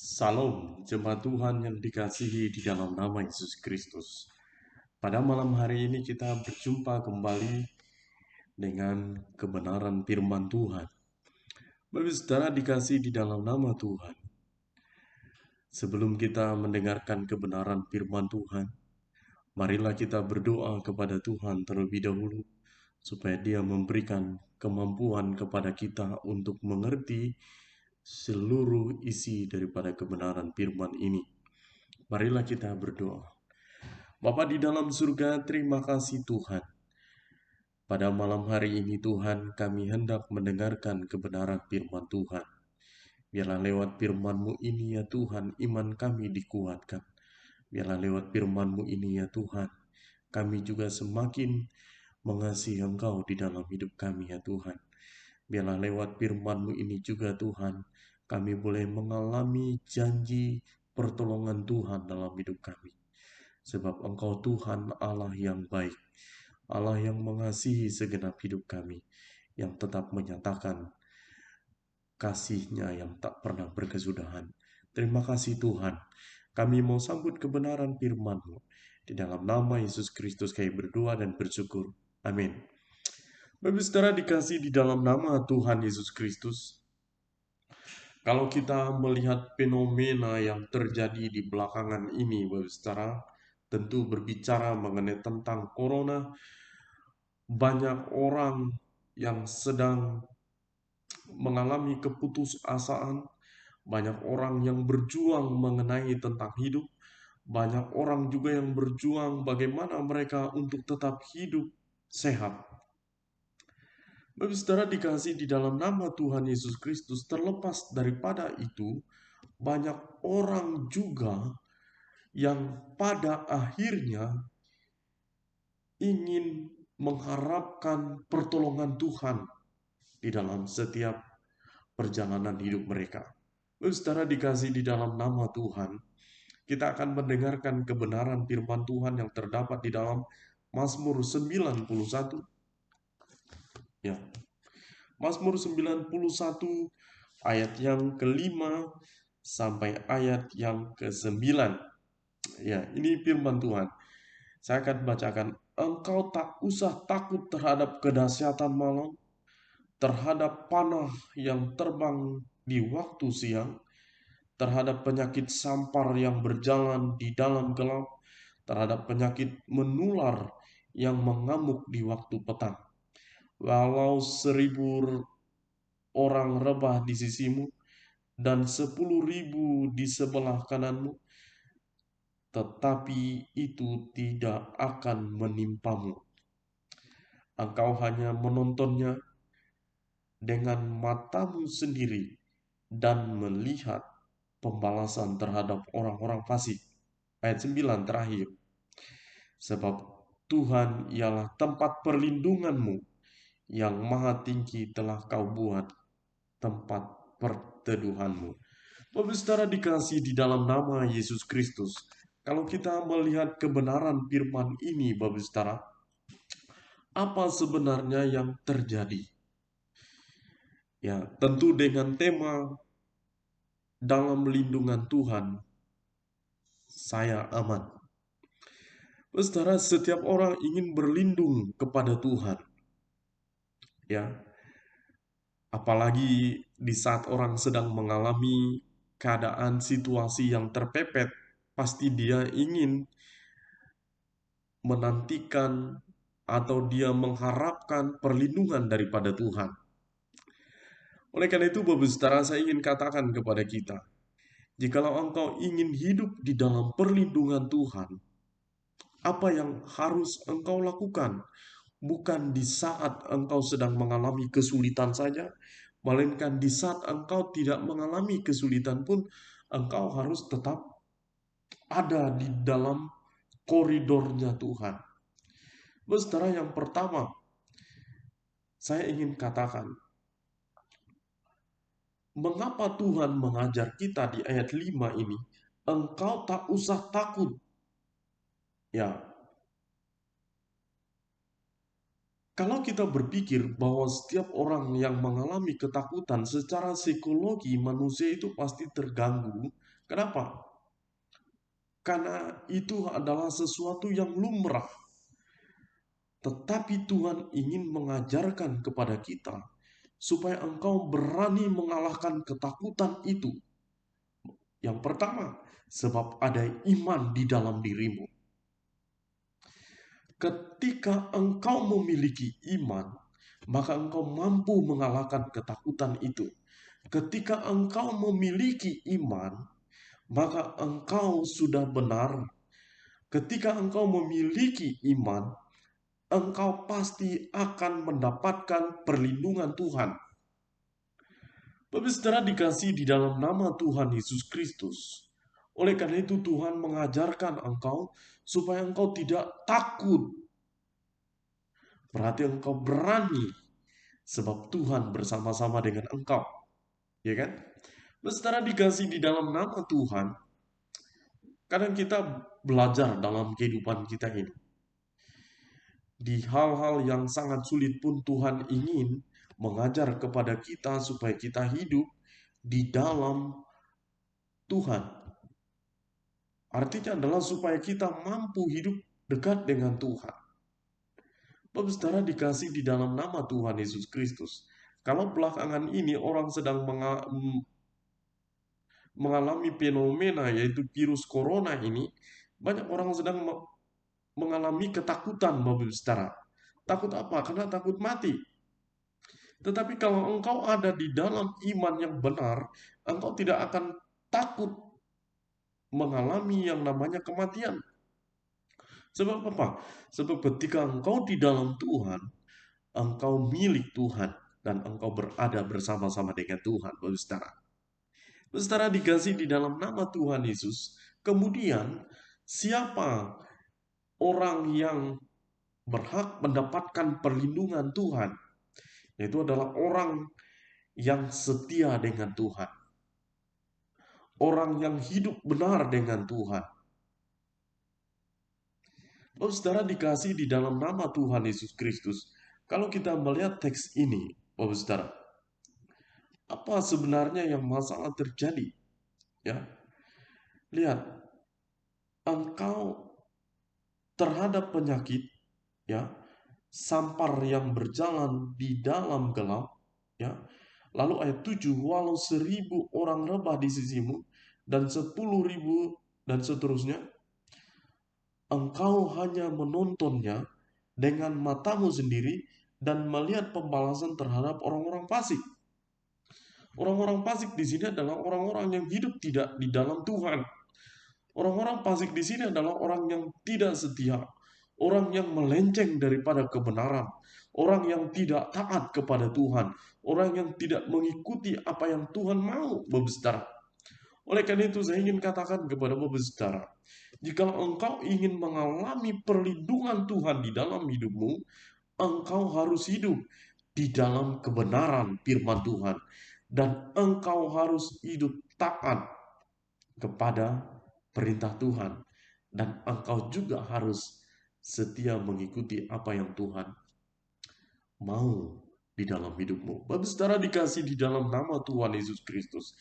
Salam, jemaat Tuhan yang dikasihi di dalam nama Yesus Kristus. Pada malam hari ini kita berjumpa kembali dengan kebenaran firman Tuhan. Bapak saudara dikasihi di dalam nama Tuhan. Sebelum kita mendengarkan kebenaran firman Tuhan, marilah kita berdoa kepada Tuhan terlebih dahulu, supaya Dia memberikan kemampuan kepada kita untuk mengerti seluruh isi daripada kebenaran firman ini. Marilah kita berdoa. Bapa di dalam surga, terima kasih Tuhan. Pada malam hari ini Tuhan, kami hendak mendengarkan kebenaran firman Tuhan. Biarlah lewat firman-Mu ini ya Tuhan, iman kami dikuatkan. Biarlah lewat firman-Mu ini ya Tuhan, kami juga semakin mengasihi Engkau di dalam hidup kami ya Tuhan. Biarlah lewat firman-Mu ini juga Tuhan, kami boleh mengalami janji pertolongan Tuhan dalam hidup kami. Sebab Engkau Tuhan Allah yang baik, Allah yang mengasihi segenap hidup kami, yang tetap menyatakan kasih-Nya yang tak pernah berkesudahan. Terima kasih Tuhan, kami mau sambut kebenaran firman-Mu. Di dalam nama Yesus Kristus kami berdoa dan bersyukur. Amin. Bapak saudara dikasih di dalam nama Tuhan Yesus Kristus. Kalau kita melihat fenomena yang terjadi di belakangan ini, Bapak saudara, tentu berbicara mengenai tentang corona, banyak orang yang sedang mengalami keputusasaan, banyak orang yang berjuang mengenai tentang hidup, banyak orang juga yang berjuang bagaimana mereka untuk tetap hidup sehat. Bapak saudara dikasih di dalam nama Tuhan Yesus Kristus, terlepas daripada itu, banyak orang juga yang pada akhirnya ingin mengharapkan pertolongan Tuhan di dalam setiap perjalanan hidup mereka. Saudara dikasih di dalam nama Tuhan, kita akan mendengarkan kebenaran firman Tuhan yang terdapat di dalam Mazmur 91. Ya, Mazmur 91 ayat yang kelima sampai ayat yang ke-9. Ya, ini firman Tuhan. Saya akan bacakan. Engkau tak usah takut terhadap kedahsyatan malam, terhadap panah yang terbang di waktu siang, terhadap penyakit sampar yang berjalan di dalam gelap, terhadap penyakit menular yang mengamuk di waktu petang. Walau 1.000 orang rebah di sisimu, dan 10.000 di sebelah kananmu, tetapi itu tidak akan menimpamu. Engkau hanya menontonnya dengan matamu sendiri dan melihat pembalasan terhadap orang-orang fasik. Ayat 9 terakhir. Sebab Tuhan ialah tempat perlindunganmu, yang maha tinggi telah kau buat tempat perteduhanmu. Bapak saudara dikasih di dalam nama Yesus Kristus. Kalau kita melihat kebenaran firman ini, Bapak saudara, apa sebenarnya yang terjadi? Ya, tentu dengan tema dalam lindungan Tuhan, saya aman. Saudara, setiap orang ingin berlindung kepada Tuhan. Ya, apalagi di saat orang sedang mengalami keadaan situasi yang terpepet, pasti dia ingin menantikan atau dia mengharapkan perlindungan daripada Tuhan. Oleh karena itu, Bapak saudara, saya ingin katakan kepada kita, jikalau engkau ingin hidup di dalam perlindungan Tuhan, apa yang harus engkau lakukan? Bukan di saat engkau sedang mengalami kesulitan saja, melainkan di saat engkau tidak mengalami kesulitan pun, engkau harus tetap ada di dalam koridornya Tuhan. Saudara, yang pertama, saya ingin katakan, mengapa Tuhan mengajar kita di ayat 5 ini, engkau tak usah takut. Ya, kalau kita berpikir bahwa setiap orang yang mengalami ketakutan secara psikologi, manusia itu pasti terganggu Kenapa? Karena itu adalah sesuatu yang lumrah. Tetapi Tuhan ingin mengajarkan kepada kita supaya engkau berani mengalahkan ketakutan itu. Yang pertama, sebab ada iman di dalam dirimu. Ketika engkau memiliki iman, maka engkau mampu mengalahkan ketakutan itu. Ketika engkau memiliki iman, maka engkau sudah benar. Ketika engkau memiliki iman, engkau pasti akan mendapatkan perlindungan Tuhan. Bapak saudara dikasih di dalam nama Tuhan Yesus Kristus. Oleh karena itu Tuhan mengajarkan engkau supaya engkau tidak takut. Berarti engkau berani sebab Tuhan bersama-sama dengan engkau. Ya kan? Bapak saudara dikasih di dalam nama Tuhan. Kadang kita belajar dalam kehidupan kita ini. Di hal-hal yang sangat sulit pun Tuhan ingin mengajar kepada kita supaya kita hidup di dalam Tuhan. Artinya adalah supaya kita mampu hidup dekat dengan Tuhan. Bapak saudara dikasih di dalam nama Tuhan Yesus Kristus. Kalau belakangan ini orang sedang mengalami fenomena yaitu virus corona ini, banyak orang sedang mengalami ketakutan Bapak saudara. Takut apa? Karena takut mati. Tetapi kalau engkau ada di dalam iman yang benar, engkau tidak akan takut mengalami yang namanya kematian. Sebab apa? Sebab ketika engkau di dalam Tuhan, engkau milik Tuhan, dan engkau berada bersama-sama dengan Tuhan, saudara. Saudara dikasih di dalam nama Tuhan Yesus. Kemudian, siapa orang yang berhak mendapatkan perlindungan Tuhan? Itu adalah orang yang setia dengan Tuhan. Orang yang hidup benar dengan Tuhan. Lalu saudara dikasih di dalam nama Tuhan Yesus Kristus. Kalau kita melihat teks ini, Bapak saudara, apa sebenarnya yang masalah terjadi? Ya, lihat, engkau terhadap penyakit, ya, sampar yang berjalan di dalam gelap, ya. Lalu ayat 7, walau 1.000 orang rebah di sisimu dan 10.000 dan seterusnya, engkau hanya menontonnya dengan matamu sendiri dan melihat pembalasan terhadap orang-orang fasik. Orang-orang fasik di sini adalah orang-orang yang hidup tidak di dalam Tuhan. Orang-orang fasik di sini adalah orang yang tidak setia, orang yang melenceng daripada kebenaran, orang yang tidak taat kepada Tuhan, orang yang tidak mengikuti apa yang Tuhan mau, Bapak saudara. Oleh karena itu saya ingin katakan kepada Bapak saudara, jika engkau ingin mengalami perlindungan Tuhan di dalam hidupmu, engkau harus hidup di dalam kebenaran firman Tuhan. Dan engkau harus hidup taat kepada perintah Tuhan. Dan engkau juga harus setia mengikuti apa yang Tuhan mau di dalam hidupmu. Bapak saudara dikasih di dalam nama Tuhan Yesus Kristus.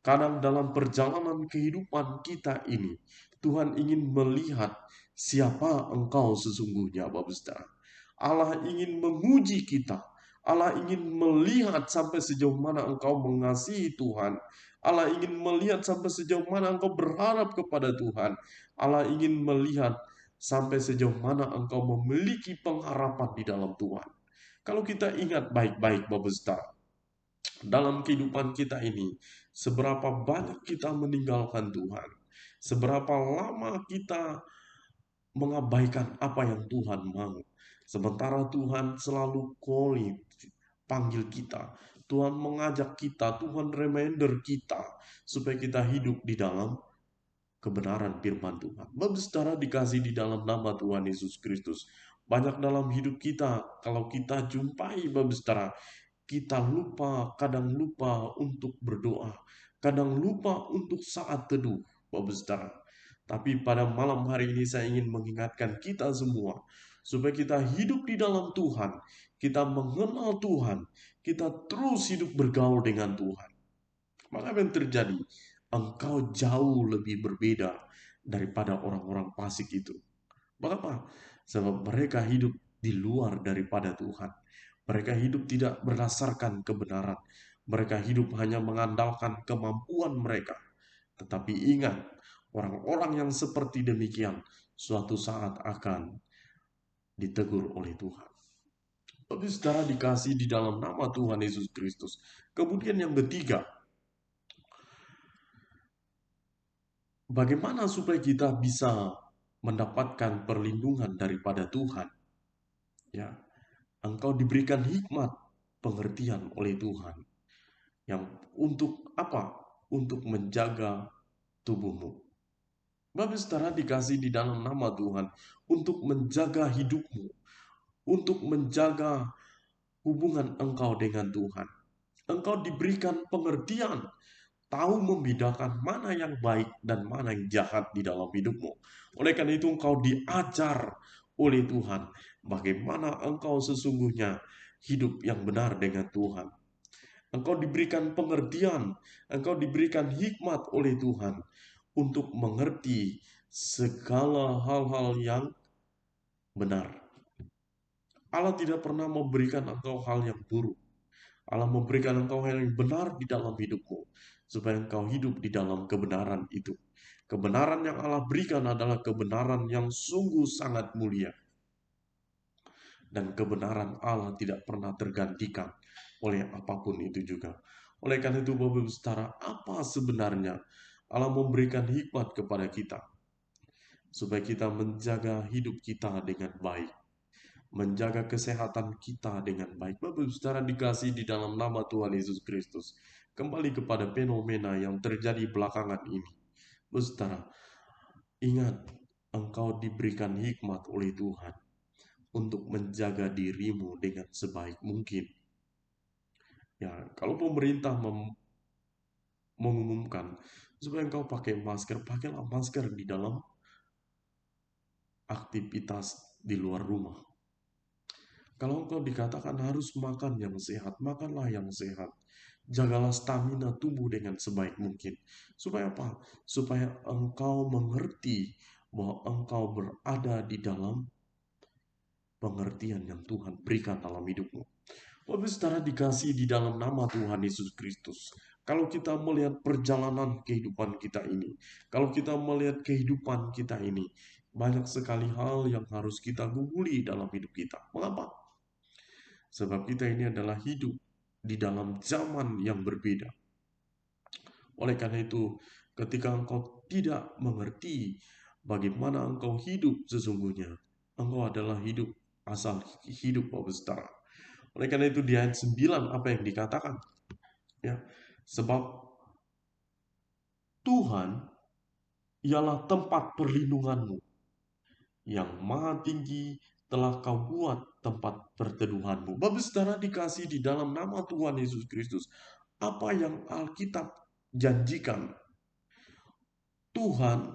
Kadang dalam perjalanan kehidupan kita ini, Tuhan ingin melihat siapa engkau sesungguhnya, Bapak saudara. Allah ingin menguji kita. Allah ingin melihat sampai sejauh mana engkau mengasihi Tuhan. Allah ingin melihat sampai sejauh mana engkau berharap kepada Tuhan. Allah ingin melihat sampai sejauh mana engkau memiliki pengharapan di dalam Tuhan. Kalau kita ingat baik-baik, Bapak saudara, dalam kehidupan kita ini, seberapa banyak kita meninggalkan Tuhan, seberapa lama kita mengabaikan apa yang Tuhan mau. Sementara Tuhan selalu panggil kita. Tuhan mengajak kita, Tuhan reminder kita supaya kita hidup di dalam kebenaran firman Tuhan. Bapak saudara dikasih di dalam nama Tuhan Yesus Kristus. Banyak dalam hidup kita, kalau kita jumpai Bapak saudara, kita kadang lupa untuk berdoa, kadang lupa untuk saat teduh, Bapak saudara. Tapi pada malam hari ini saya ingin mengingatkan kita semua, supaya kita hidup di dalam Tuhan, kita mengenal Tuhan, kita terus hidup bergaul dengan Tuhan. Maka apa yang terjadi? engkau jauh lebih berbeda daripada orang-orang fasik itu. Mengapa? Sebab mereka hidup di luar daripada Tuhan. Mereka hidup tidak berdasarkan kebenaran. Mereka hidup hanya mengandalkan kemampuan mereka. Tetapi ingat, orang-orang yang seperti demikian suatu saat akan ditegur oleh Tuhan. Tapi saudara dikasih di dalam nama Tuhan Yesus Kristus. Kemudian yang ketiga, bagaimana supaya kita bisa mendapatkan perlindungan daripada Tuhan? Ya, engkau diberikan hikmat pengertian oleh Tuhan yang untuk apa? Untuk menjaga tubuhmu. Bapak saudara dikasih di dalam nama Tuhan untuk menjaga hidupmu, untuk menjaga hubungan engkau dengan Tuhan. Engkau diberikan pengertian, tahu membedakan mana yang baik dan mana yang jahat di dalam hidupmu. Oleh karena itu engkau diajar oleh Tuhan bagaimana engkau sesungguhnya hidup yang benar dengan Tuhan. Engkau diberikan pengertian, engkau diberikan hikmat oleh Tuhan untuk mengerti segala hal-hal yang benar. Allah tidak pernah memberikan engkau hal yang buruk. Allah memberikan engkau hal yang benar di dalam hidupmu, supaya engkau hidup di dalam kebenaran itu. Kebenaran yang Allah berikan adalah kebenaran yang sungguh sangat mulia. Dan kebenaran Allah tidak pernah tergantikan oleh apapun itu juga. Oleh karena itu, Bapak Ibu Saudara, apa sebenarnya Allah memberikan hikmat kepada kita? Supaya kita menjaga hidup kita dengan baik, menjaga kesehatan kita dengan baik. Bapak Ibu Saudara dikasih di dalam nama Tuhan Yesus Kristus. Kembali kepada fenomena yang terjadi belakangan ini. Bapak Saudara, ingat, engkau diberikan hikmat oleh Tuhan untuk menjaga dirimu dengan sebaik mungkin. Ya, kalau pemerintah mengumumkan supaya engkau pakai masker, pakailah masker di dalam aktivitas di luar rumah. Kalau engkau dikatakan harus makan yang sehat, makanlah yang sehat. Jagalah stamina tubuh dengan sebaik mungkin. Supaya apa? Supaya engkau mengerti bahwa engkau berada di dalam pengertian yang Tuhan berikan dalam hidupmu. Bapak Saudara dikasih di dalam nama Tuhan Yesus Kristus. Kalau kita melihat perjalanan kehidupan kita ini, kalau kita melihat kehidupan kita ini, banyak sekali hal yang harus kita guguli dalam hidup kita. Mengapa? Sebab kita ini adalah hidup di dalam zaman yang berbeda. Oleh karena itu, ketika engkau tidak mengerti bagaimana engkau hidup sesungguhnya, engkau adalah hidup asal hidup Bapak Saudara. Oleh karena itu di ayat 9 apa yang dikatakan? Ya, sebab Tuhan ialah tempat perlindunganmu, yang maha tinggi telah kau buat tempat perteduhanmu. Bapak saudara dikasih di dalam nama Tuhan Yesus Kristus. Apa yang Alkitab janjikan? Tuhan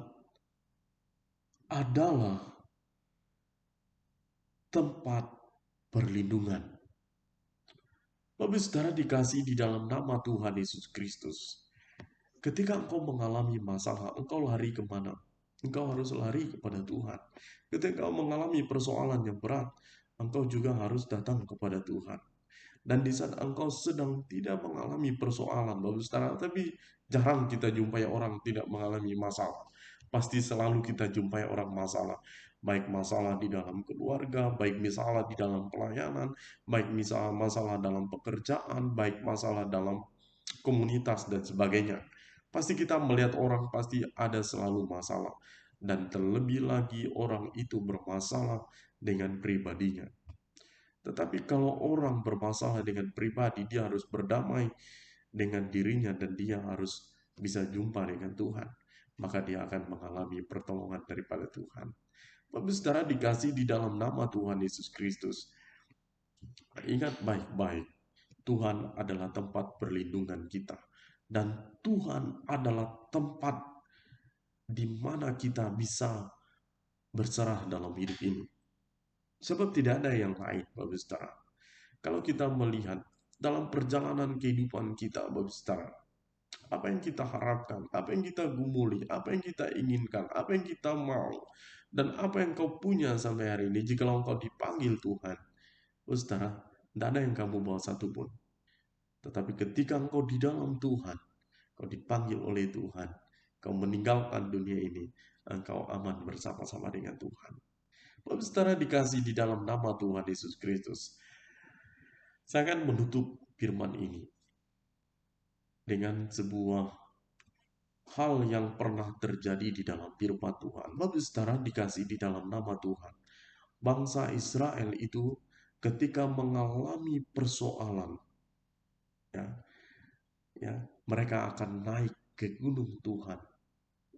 adalah tempat perlindungan. Bapak saudara dikasih di dalam nama Tuhan Yesus Kristus. Ketika engkau mengalami masalah, engkau lari kemana? Engkau harus lari kepada Tuhan. Ketika engkau mengalami persoalan yang berat, engkau juga harus datang kepada Tuhan. Dan di saat engkau sedang tidak mengalami persoalan, Bapak Saudara, tapi jarang kita jumpai orang tidak mengalami masalah. Pasti selalu kita jumpai orang masalah. Baik masalah di dalam keluarga, baik masalah di dalam pelayanan, baik misalnya masalah dalam pekerjaan, baik masalah dalam komunitas dan sebagainya. Pasti kita melihat orang pasti ada selalu masalah. Dan terlebih lagi orang itu bermasalah dengan pribadinya. Tetapi kalau orang bermasalah dengan pribadi, dia harus berdamai dengan dirinya dan dia harus bisa jumpa dengan Tuhan. Maka dia akan mengalami pertolongan daripada Tuhan. Bapak saudara dikasih di dalam nama Tuhan Yesus Kristus. Ingat baik-baik, Tuhan adalah tempat perlindungan kita. Dan Tuhan adalah tempat di mana kita bisa berserah dalam hidup ini. Sebab tidak ada yang lain, Bapak Saudara. Kalau kita melihat dalam perjalanan kehidupan kita, Bapak Saudara, apa yang kita harapkan, apa yang kita gumuli, apa yang kita inginkan, apa yang kita mau, dan apa yang kau punya sampai hari ini. Jikalau engkau dipanggil Tuhan, saudara, tidak ada yang kamu bawa satupun. Tetapi ketika engkau di dalam Tuhan, kau dipanggil oleh Tuhan, kau meninggalkan dunia ini, engkau aman bersama-sama dengan Tuhan. Bapak saudara dikasih di dalam nama Tuhan Yesus Kristus, saya akan menutup firman ini dengan sebuah hal yang pernah terjadi di dalam firman Tuhan. Bapak saudara dikasih di dalam nama Tuhan. Bangsa Israel itu ketika mengalami persoalan, ya, ya, mereka akan naik ke gunung Tuhan,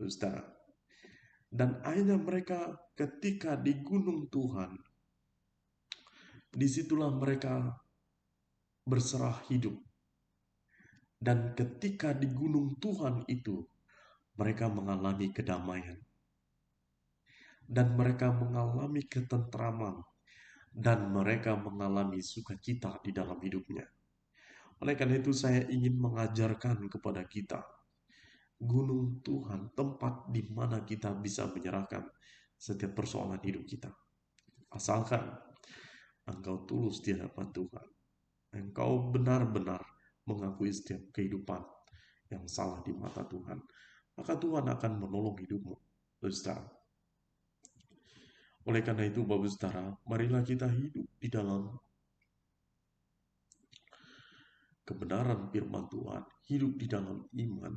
saudara. Dan akhirnya mereka ketika di gunung Tuhan, disitulah mereka berserah hidup. Dan ketika di gunung Tuhan itu, mereka mengalami kedamaian. Dan mereka mengalami ketentraman. Dan mereka mengalami sukacita di dalam hidupnya. Oleh karena itu saya ingin mengajarkan kepada kita, gunung Tuhan, tempat di mana kita bisa menyerahkan setiap persoalan hidup kita. Asalkan engkau tulus di hadapan Tuhan. Engkau benar-benar mengakui setiap kehidupan yang salah di mata Tuhan. Maka Tuhan akan menolong hidupmu, saudara. Oleh karena itu, Bapak saudara, marilah kita hidup di dalam kebenaran firman Tuhan, hidup di dalam iman,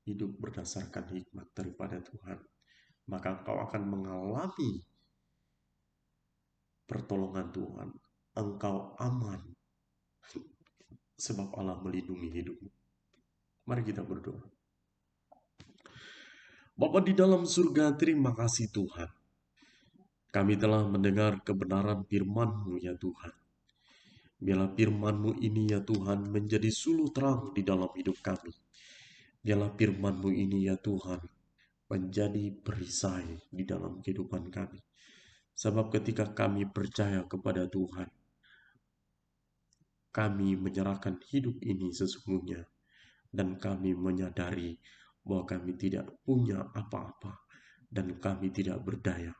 hidup berdasarkan hikmat daripada Tuhan. Maka engkau akan mengalami pertolongan Tuhan. Engkau aman, sebab Allah melindungi hidupmu. Mari kita berdoa. Bapa di dalam surga, terima kasih Tuhan. Kami telah mendengar kebenaran firman-Mu ya Tuhan. Biarlah firman-Mu ini ya Tuhan menjadi suluh terang di dalam hidup kami. Biarlah firman-Mu ini ya Tuhan menjadi perisai di dalam kehidupan kami. Sebab ketika kami percaya kepada Tuhan, kami menyerahkan hidup ini sesungguhnya. Dan kami menyadari bahwa kami tidak punya apa-apa dan kami tidak berdaya.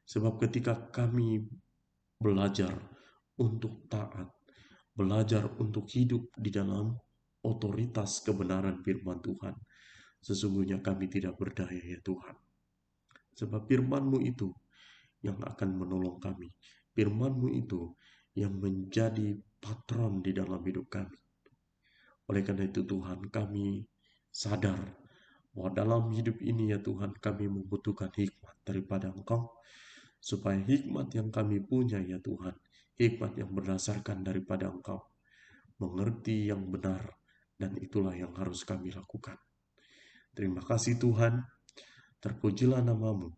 Sebab ketika kami belajar untuk taat, belajar untuk hidup di dalam otoritas kebenaran firman Tuhan, sesungguhnya kami tidak berdaya ya Tuhan. Sebab firman-Mu itu yang akan menolong kami. Firman-Mu itu yang menjadi patron di dalam hidup kami. Oleh karena itu Tuhan, kami sadar bahwa dalam hidup ini ya Tuhan, kami membutuhkan hikmat daripada Engkau, supaya hikmat yang kami punya ya Tuhan, hikmat yang berdasarkan daripada Engkau, mengerti yang benar, dan itulah yang harus kami lakukan. Terima kasih Tuhan, terpujilah nama-Mu.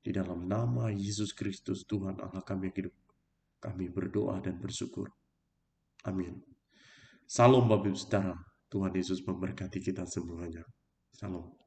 Di dalam nama Yesus Kristus Tuhan Allah kami yang hidup, kami berdoa dan bersyukur. Amin. Salam Bapak Ibu Saudara, Tuhan Yesus memberkati kita semuanya. Salam.